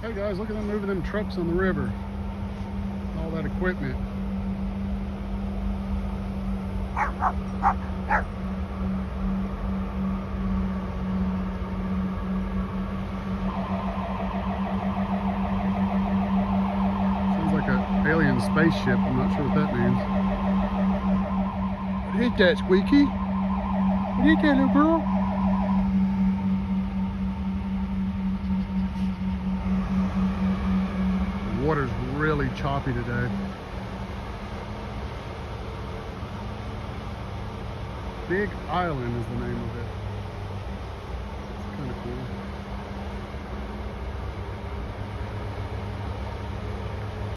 Hey guys, look at them moving them trucks on the river. All that equipment. Sounds like an alien spaceship. I'm not sure what that means. What is that, Squeaky? What is that, little girl? The water's really choppy today. Big Island is the name of it. It's kind of cool.